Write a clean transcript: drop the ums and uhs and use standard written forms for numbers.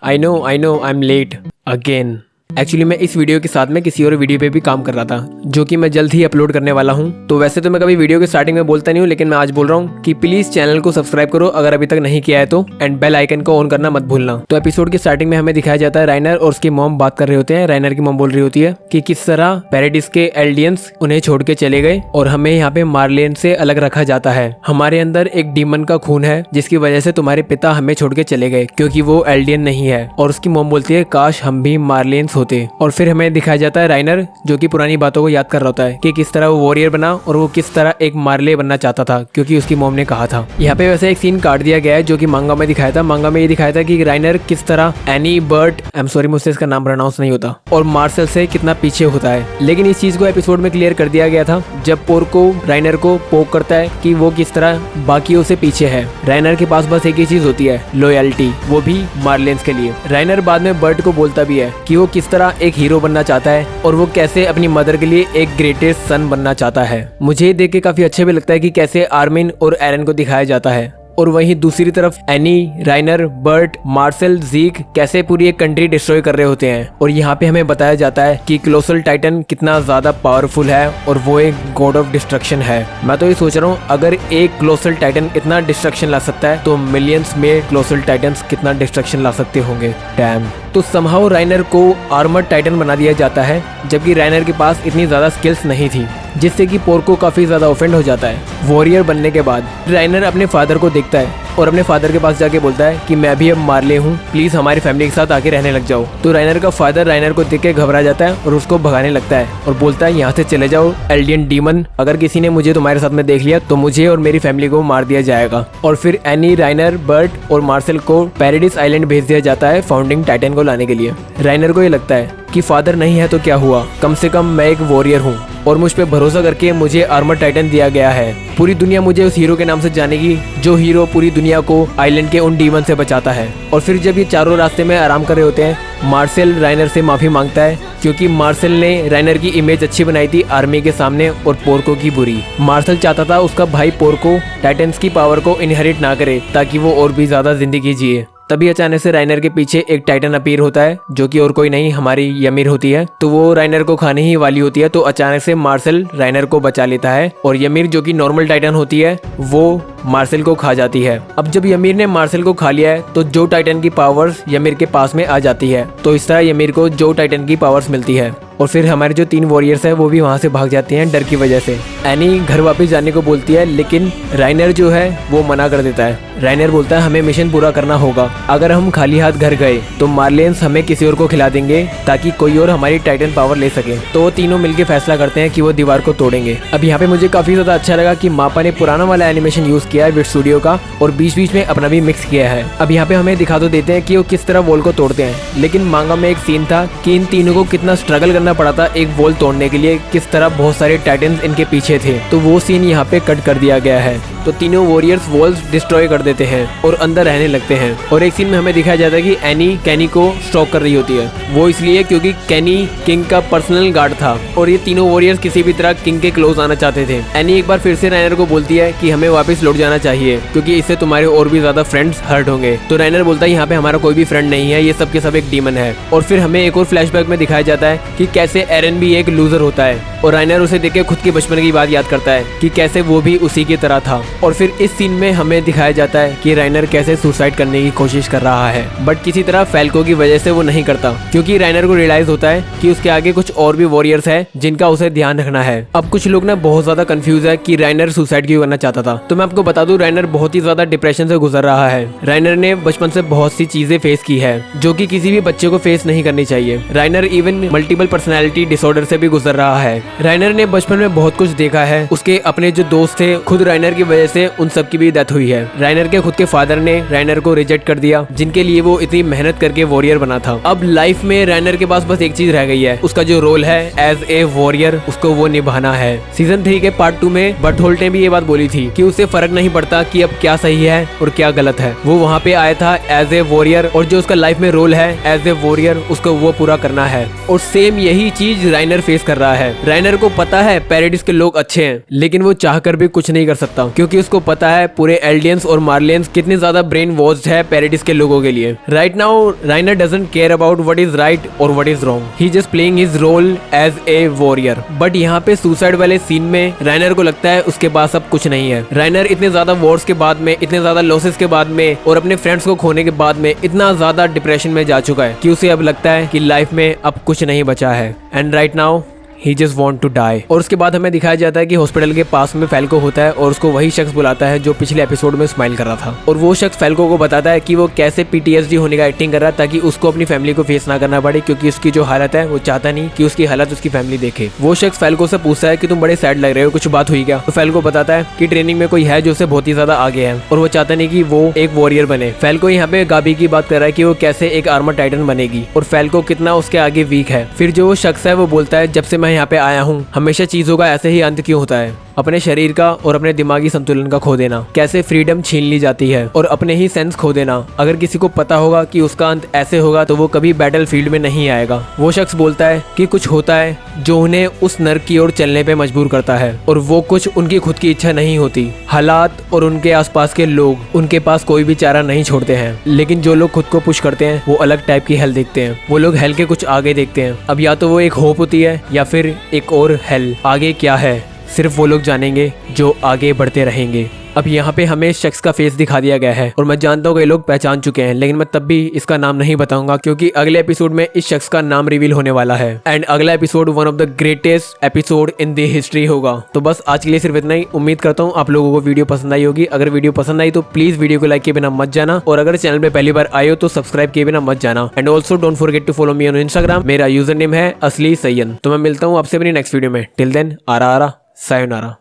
I know I am late again. Actually मैं इस video के साथ में किसी और वीडियो पे भी काम कर रहा था जो कि मैं जल्द ही अपलोड करने वाला हूं। तो वैसे तो मैं कभी वीडियो के स्टार्टिंग में बोलता नहीं हूं, लेकिन मैं आज बोल रहा हूं कि प्लीज चैनल को सब्सक्राइब करो अगर अभी तक नहीं किया है तो, एंड बेल आइकन को ऑन करना मत भूलना। तो एपिसोड के स्टार्टिंग में हमें दिखाया जाता है राइनर और उसकी मॉम बात कर रहे होते हैं। राइनर की मॉम बोल रही होती है कि किस तरह पैराडिस के एल्डियंस उन्हें छोड़ के चले गए और हमें यहाँ पे मार्लेन से अलग रखा जाता है। हमारे अंदर एक डीमन का खून है जिसकी वजह से तुम्हारे पिता हमें छोड़ के चले गए क्योंकि वो एल्डियन नहीं है। और उसकी मॉम बोलती है काश हम भी मार्लेन्स होते। और फिर हमें दिखाया जाता है राइनर जो कि पुरानी बातों को याद कर रहा होता है कि किस तरह वो वॉरियर बना और वो किस तरह एक मार्ले बनना चाहता था क्योंकि उसकी मॉम ने कहा था। यहाँ पे वैसे एक सीन काट दिया गया है जो कि मांगा में दिखाया था। मांगा में ये दिखाया था कि राइनर किस तरह एनी बर्ट, आई एम सॉरी मुझसे इसका नाम प्रोनाउंस नहीं होता, और मार्शल से कितना पीछे होता है। लेकिन इस चीज को एपिसोड में क्लियर कर दिया गया था जब पोर्को राइनर को पोक करता है कि वो किस तरह बाकियों से पीछे है। राइनर के पास बस एक ही चीज होती है, लॉयल्टी, वो भी मार्लेन्स के लिए। राइनर बाद में बर्ट को बोलता भी है कि वो किस तरह एक हीरो बनना चाहता है और वो कैसे अपनी मदर के लिए एक ग्रेटेस्ट सन बनना चाहता है। मुझे देख के काफी अच्छा भी लगता है कि कैसे आर्मिन और एरन को दिखाया जाता है। और वहीं दूसरी तरफ एनी, राइनर, बर्ट, मार्शल, ज़ीक कैसे पूरी एक कंट्री डिस्ट्रॉय कर रहे होते हैं। और यहाँ पे हमें बताया जाता है कि कोलोसल टाइटन कितना ज्यादा पावरफुल है और वो एक गॉड ऑफ डिस्ट्रक्शन है। मैं तो ये सोच रहा हूँ अगर एक कोलोसल टाइटन इतना डिस्ट्रक्शन ला सकता है तो मिलियंस में कोलोसल टाइटन्स कितना डिस्ट्रक्शन ला सकते होंगे। डैम। तो समहाउ राइनर को आर्मर्ड टाइटन बना दिया जाता है जबकि राइनर के पास इतनी ज्यादा स्किल्स नहीं थी, जिससे कि पोर्को काफी ज्यादा ऑफेंड हो जाता है। वॉरियर बनने के बाद राइनर अपने फादर को देखता है और अपने फादर के पास जाके बोलता है कि मैं भी अब मार्ले हूँ, प्लीज हमारी फैमिली के साथ आके रहने लग जाओ। तो राइनर का फादर राइनर को देख के घबरा जाता है और उसको भगाने लगता है और बोलता है यहाँ से चले जाओ एल्डियन डीमन, अगर किसी ने मुझे तुम्हारे साथ में देख लिया तो मुझे और मेरी फैमिली को मार दिया जाएगा। और फिर एनी, राइनर, बर्ट और मार्शल को पैराडिस आइलैंड भेज दिया जाता है फाउंडिंग टाइटन को लाने के लिए। राइनर को ये लगता है कि फादर नहीं है तो क्या हुआ, कम से कम मैं एक वॉरियर हूँ और मुझ पे भरोसा करके मुझे आर्मर टाइटन दिया गया है। पूरी दुनिया मुझे उस हीरो के नाम से जानेगी जो हीरो पूरी दुनिया को आइलैंड के उन डीमन से बचाता है। और फिर जब ये चारों रास्ते में आराम कर रहे होते हैं, मार्शल राइनर से माफी मांगता है क्योंकि मार्शल ने राइनर की इमेज अच्छी बनाई थी आर्मी के सामने और पोर्को की बुरी। मार्शल चाहता था उसका भाई पोर्को टाइटन्स की पावर को इनहेरिट ना करे ताकि वो और भी ज्यादा जिंदगी जिए। तभी अचानक से राइनर के पीछे एक टाइटन अपीयर होता है जो कि और कोई नहीं हमारी यमीर होती है। तो वो राइनर को खाने ही वाली होती है तो अचानक से मार्शल राइनर को बचा लेता है और यमीर जो कि नॉर्मल टाइटन होती है वो मार्शल को खा जाती है। अब जब यमीर ने मार्शल को खा लिया है तो जो टाइटन की पावर्स यमीर के पास में आ जाती है। तो इस तरह यमीर को जो टाइटन की पावर्स मिलती है और फिर हमारे जो 3 वॉरियर्स हैं वो भी वहाँ से भाग जाते हैं डर की वजह से। एनी घर वापस जाने को बोलती है लेकिन राइनर जो है वो मना कर देता है। राइनर बोलता है हमें मिशन पूरा करना होगा, अगर हम खाली हाथ घर गए तो मार्लेन्स हमें किसी और को खिला देंगे ताकि कोई और हमारी टाइटन पावर ले सके। तो वो तीनों मिलकर फैसला करते हैं कि वो दीवार को तोड़ेंगे। अब यहाँ पे मुझे काफी ज्यादा अच्छा लगा कि मापा ने पुराना वाला एनिमेशन यूज किया है विट स्टूडियो का और बीच बीच में अपना भी मिक्स किया है। अब यहाँ पे हमें दिखा तो देते हैं कि वो किस तरह वॉल को तोड़ते हैं, लेकिन मांगा में एक सीन था कि इन तीनों को कितना स्ट्रगल करना पड़ा था एक वॉल तोड़ने के लिए, किस तरह बहुत सारे टाइटन्स इनके पीछे थे। तो वो सीन यहाँ पे कट कर दिया गया है। तो तीनों वॉरियर्स वॉल्स डिस्ट्रॉय कर देते हैं और अंदर रहने लगते हैं। और एक सीन में हमें दिखाया जाता है कि एनी कैनी को स्टॉक कर रही होती है, वो इसलिए क्योंकि कैनी किंग का पर्सनल गार्ड था और ये तीनों वॉरियर्स किसी भी तरह किंग के क्लोज आना चाहते थे। एनी एक बार फिर से राइनर को बोलती है कि हमें वापस लौट जाना चाहिए क्योंकि इससे तुम्हारे और भी ज्यादा फ्रेंड्स हर्ट होंगे। तो राइनर बोलता है यहाँ पे हमारा कोई भी फ्रेंड नहीं है, ये सब के सब एक डीमन है। और फिर हमें एक और फ्लैशबैक में दिखाया जाता है कि कैसे एरन भी एक लूजर होता है और राइनर उसे देख के खुद के बचपन की बात याद करता है कि कैसे वो भी उसी की तरह था। और फिर इस सीन में हमें दिखाया जाता है कि राइनर कैसे सुसाइड करने की कोशिश कर रहा है बट किसी तरह फैल्को की वजह से वो नहीं करता क्योंकि राइनर को रियलाइज होता है कि उसके आगे कुछ और भी वॉरियर्स है जिनका उसे ध्यान रखना है। अब कुछ लोग ना बहुत ज्यादा कंफ्यूज है कि राइनर सुसाइड क्यों करना चाहता था। तो मैं आपको बता दूं राइनर बहुत ही ज्यादा डिप्रेशन से गुजर रहा है। राइनर ने बचपन से बहुत सी चीजें फेस की है जो कि किसी भी बच्चे को फेस नहीं करनी चाहिए। राइनर इवन मल्टीपल पर्सनैलिटी डिसऑर्डर से भी गुजर रहा है। राइनर ने बचपन में बहुत कुछ देखा है, उसके अपने जो दोस्त थे खुद राइनर की वजह से उन सब की भी डेथ हुई है। राइनर के खुद के फादर ने राइनर को रिजेक्ट कर दिया जिनके लिए वो इतनी मेहनत करके वॉरियर बना था। अब लाइफ में राइनर के पास बस एक चीज रह गई है, उसका जो रोल है एज ए वॉरियर उसको वो निभाना है। सीजन 3 के पार्ट 2 में बर्टहोल्ट ने भी ये बात बोली थी कि उसे फर्क नहीं पड़ता कि अब क्या सही है और क्या गलत है। वो वहाँ पे आया था एज ए वॉरियर और जो उसका लाइफ में रोल है एज ए वॉरियर उसको वो पूरा करना है। और सेम यही चीज राइनर फेस कर रहा है। राइनर को पता है पैराडाइस के लोग अच्छे हैं, लेकिन वो चाहकर भी कुछ नहीं कर सकता क्योंकि उसको पता है पूरे एल्डियंस और मार्लियंस कितने ज्यादा ब्रेन वॉश्ड है पैराडाइस के लोगों के लिए। Right now Rainer doesn't care about what is right और what is wrong, he just playing his role as a warrior. But यहाँ पे सुसाइड वाले सीन में राइनर को लगता है उसके पास अब कुछ नहीं है। राइनर इतने ज्यादा वॉर्स के बाद में, इतने ज्यादा लॉसेस के बाद में और अपने फ्रेंड्स को खोने के बाद में इतना ज्यादा डिप्रेशन में जा चुका है कि उसे अब लगता है कि लाइफ में अब कुछ नहीं बचा है and right now He just want to die। और उसके बाद हमें दिखाया जाता है कि हॉस्पिटल के पास में फैल्को होता है और उसको वही शख्स बुलाता है जो पिछले एपिसोड में स्माइल कर रहा था, और वो शख्स फैल्को को बताता है कि वो कैसे PTSD होने का एक्टिंग कर रहा है ताकि उसको अपनी फैमिली को फेस ना करना पड़े, क्योंकि उसकी जो हालत है वो चाहता नहीं कि उसकी हालत उसकी फैमिली देखे। वो शख्स फैल्को से पूछता है कि तुम बड़े सैड लग रहे हो, कुछ बात हुई क्या? तो फैल्को बताता है कि ट्रेनिंग में कोई है जो उससे बहुत ही ज्यादा आगे है और वो चाहता नहीं कि वो एक वॉरियर बने। फैल्को यहाँ पे गाबी की बात कर रहा है कि वो कैसे एक आर्मर टाइटन बनेगी और फैल्को कितना उसके आगे वीक है। फिर जो वो शख्स है वो बोलता है जब से मैं यहाँ पे आया हूँ हमेशा चीजों का ऐसे ही अंत क्यों होता है, अपने शरीर का और अपने दिमागी संतुलन का खो देना, कैसे फ्रीडम छीन ली जाती है और अपने ही सेंस खो देना। अगर किसी को पता होगा कि उसका अंत ऐसे होगा तो वो कभी बैटल फील्ड में नहीं आएगा। वो शख्स बोलता है कि कुछ होता है जो उन्हें उस नर्क की ओर चलने पे मजबूर करता है और वो कुछ उनकी खुद की इच्छा नहीं होती। हालात और उनके आसपास के लोग उनके पास कोई भी चारा नहीं छोड़ते हैं, लेकिन जो लोग खुद को पुश करते हैं वो अलग टाइप की हेल देखते हैं। वो लोग हेल के कुछ आगे देखते हैं। अब या तो वो एक होप होती है या फिर एक और हेल। आगे क्या है सिर्फ वो लोग जानेंगे जो आगे बढ़ते रहेंगे। अब यहाँ पे हमें शख्स का फेस दिखा दिया गया है और मैं जानता हूँ कई लोग पहचान चुके हैं, लेकिन मैं तब भी इसका नाम नहीं बताऊंगा क्योंकि अगले एपिसोड में इस शख्स का नाम रिवील होने वाला है एंड अगला episode one of the greatest episode in the history होगा। तो बस आज के लिए सिर्फ इतना ही। उम्मीद करता हूँ आप लोगों को वीडियो पसंद आई होगी। अगर वीडियो पसंद आई तो प्लीज वीडियो को लाइक किए बिना मत जाना और अगर चैनल पे पहली बार आए हो तो सब्सक्राइब किए बिना मत जाना and also don't forget to follow me on Instagram. मेरा यूजर नेम है असली सैयद। तो मैं मिलता हूँ आपसे अपनी नेक्स्ट वीडियो में। टिल देन आरा आरा सायोनारा।